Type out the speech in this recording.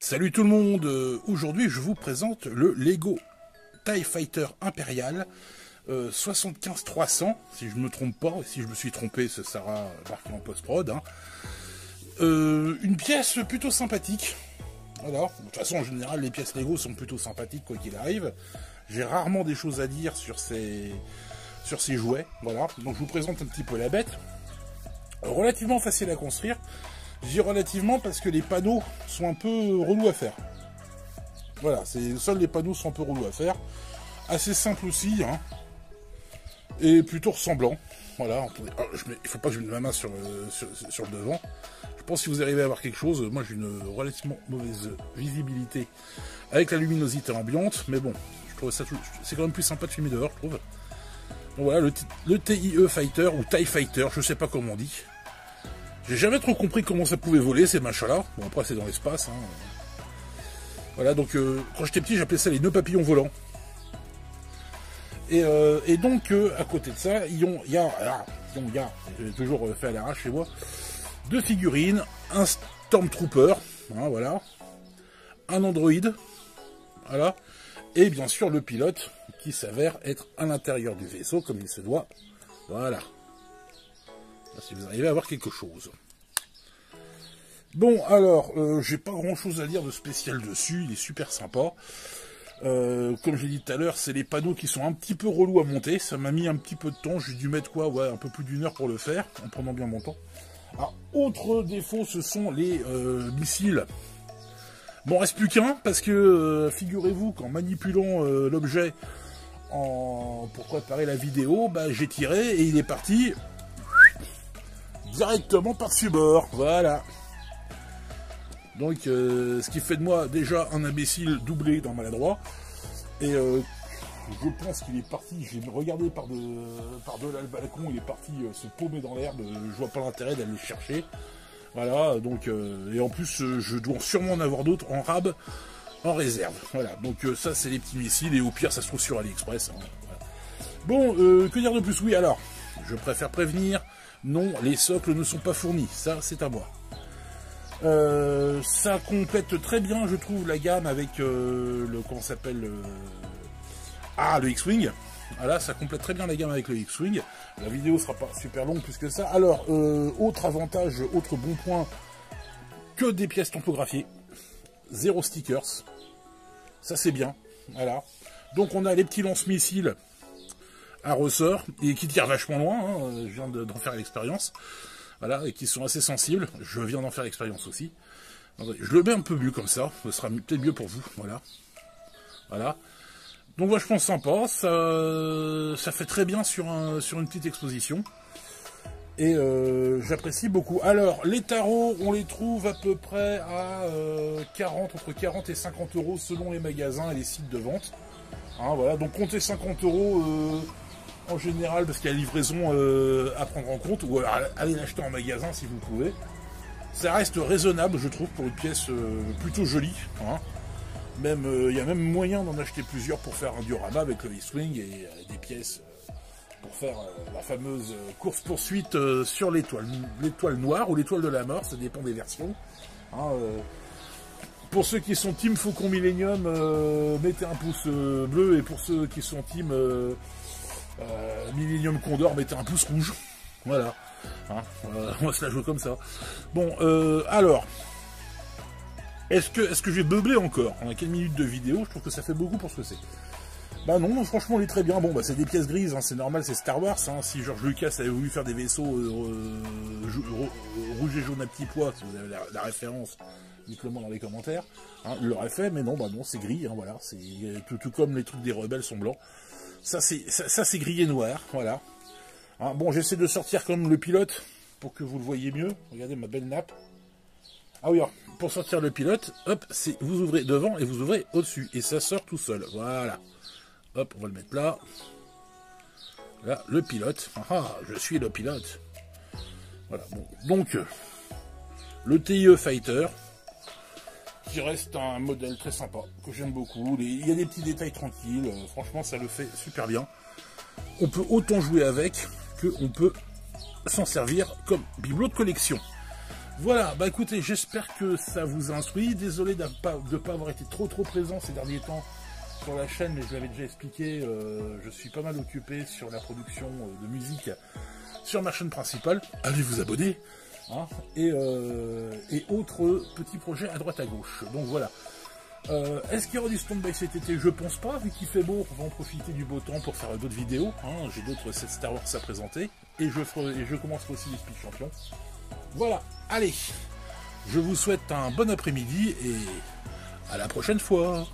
Salut tout le monde, aujourd'hui je vous présente le Lego TIE Fighter Impérial 75-300, si je ne me trompe pas, si je me suis trompé ce sera marqué en post-prod. Hein. Une pièce plutôt sympathique, voilà. De toute façon en général les pièces Lego sont plutôt sympathiques quoi qu'il arrive. J'ai rarement des choses à dire sur ces jouets, voilà. Donc je vous présente un petit peu la bête. Relativement facile à construire. Je dis relativement parce que les panneaux sont un peu relous à faire. Voilà, seuls les panneaux sont un peu relous à faire. Assez simple aussi, hein. Et plutôt ressemblant. Voilà, il faut pas que je mette ma main sur le devant. Je pense que si vous arrivez à voir quelque chose, moi j'ai une relativement mauvaise visibilité avec la luminosité ambiante, mais bon, je trouve ça c'est quand même plus sympa de filmer dehors, je trouve. Donc voilà, le TIE Fighter ou TIE Fighter, je sais pas comment on dit. J'ai jamais trop compris comment ça pouvait voler ces machins-là. Bon après c'est dans l'espace. Hein. Voilà, donc quand j'étais petit j'appelais ça les nœuds papillons volants. Et donc à côté de ça, il y a j'ai toujours fait à l'arrache chez moi, deux figurines, un Stormtrooper, hein, voilà, un androïde, voilà, et bien sûr le pilote qui s'avère être à l'intérieur du vaisseau comme il se doit, voilà. Si vous arrivez à voir quelque chose. Bon, alors, j'ai pas grand chose à dire de spécial dessus, il est super sympa. Comme j'ai dit tout à l'heure, c'est les panneaux qui sont un petit peu relous à monter, ça m'a mis un petit peu de temps, j'ai dû mettre quoi, ouais, un peu plus d'1 heure pour le faire, en prenant bien mon temps. Alors, autre défaut, ce sont les missiles. Bon, reste plus qu'un, parce que, figurez-vous qu'en manipulant l'objet pour préparer la vidéo, bah, j'ai tiré et il est parti directement par-dessus bord, voilà. Donc, ce qui fait de moi déjà un imbécile doublé d'un maladroit. Et je pense qu'il est parti, j'ai regardé par delà le balcon, il est parti se paumer dans l'herbe, je vois pas l'intérêt d'aller le chercher. Voilà, donc, et en plus, je dois sûrement en avoir d'autres en rab, en réserve. Voilà, donc ça c'est les petits missiles, et au pire ça se trouve sur AliExpress. Hein, voilà. Bon, que dire de plus? Oui, alors, je préfère prévenir. Non, les socles ne sont pas fournis, ça c'est à moi. Ça complète très bien, je trouve, la gamme avec comment s'appelle le X-Wing. Voilà, ça complète très bien la gamme avec le X-Wing. La vidéo sera pas super longue plus que ça. Alors, autre avantage, autre bon point, que des pièces tampographiées. 0 stickers. Ça c'est bien. Voilà. Donc on a les petits lance-missiles à ressort, et qui tirent vachement loin, hein, je viens d'en faire l'expérience, voilà, et qui sont assez sensibles, je viens d'en faire l'expérience aussi. Je le mets un peu mieux comme ça, ce sera peut-être mieux pour vous, voilà. Voilà. Donc vachement sympa, ça fait très bien sur une petite exposition, et j'apprécie beaucoup. Alors, les tarots, on les trouve à peu près à entre 40 et 50 euros selon les magasins et les sites de vente. Hein, voilà, donc comptez 50 euros en général parce qu'il y a la livraison à prendre en compte, ou alors allez l'acheter en magasin si vous pouvez. Ça reste raisonnable je trouve pour une pièce plutôt jolie. Hein. Même il y a même moyen d'en acheter plusieurs pour faire un diorama avec le X-Wing et des pièces pour faire la fameuse course-poursuite sur l'étoile noire ou l'étoile de la mort, ça dépend des versions. Hein, pour ceux qui sont team Faucon Millennium, mettez un pouce bleu, et pour ceux qui sont team Millennium Condor, mettez un pouce rouge. Voilà. Hein, on va se la jouer comme ça. Bon, alors, est-ce que je vais beubler encore? On a quelle minute de vidéo? Je trouve que ça fait beaucoup pour ce que c'est. Bah non, franchement, il est très bien. Bon, bah c'est des pièces grises, hein, c'est normal, c'est Star Wars. Hein. Si George Lucas avait voulu faire des vaisseaux rouge et jaune à petits pois, si vous avez la référence, dites-le moi dans les commentaires. Hein, il l'aurait fait, mais non, bah non, c'est gris. Hein, voilà, c'est tout comme les trucs des rebelles sont blancs. Ça c'est gris et noir, voilà. Hein, bon, j'essaie de sortir comme le pilote pour que vous le voyez mieux. Regardez ma belle nappe. Ah oui, alors, pour sortir le pilote, hop, vous ouvrez devant et vous ouvrez au-dessus. Et ça sort tout seul, voilà. Hop, on va le mettre là. Là, le pilote. Ah, je suis le pilote. Voilà, bon. Donc, le TIE Fighter, qui reste un modèle très sympa, que j'aime beaucoup. Il y a des petits détails tranquilles, franchement ça le fait super bien. On peut autant jouer avec qu'on peut s'en servir comme bibelot de collection. Voilà, bah écoutez, j'espère que ça vous a instruit. Désolé de ne pas avoir été trop présent ces derniers temps sur la chaîne, mais je l'avais déjà expliqué, je suis pas mal occupé sur la production de musique sur ma chaîne principale. Allez vous abonner, hein, et autres petits projets à droite à gauche. Donc voilà. Est-ce qu'il y aura du stand-by cet été? Je pense pas, vu qu'il fait beau, on va en profiter du beau temps pour faire d'autres vidéos. Hein. J'ai d'autres sets Star Wars à présenter, et je commencerai aussi les Speed Champions. Voilà, allez, je vous souhaite un bon après-midi et à la prochaine fois.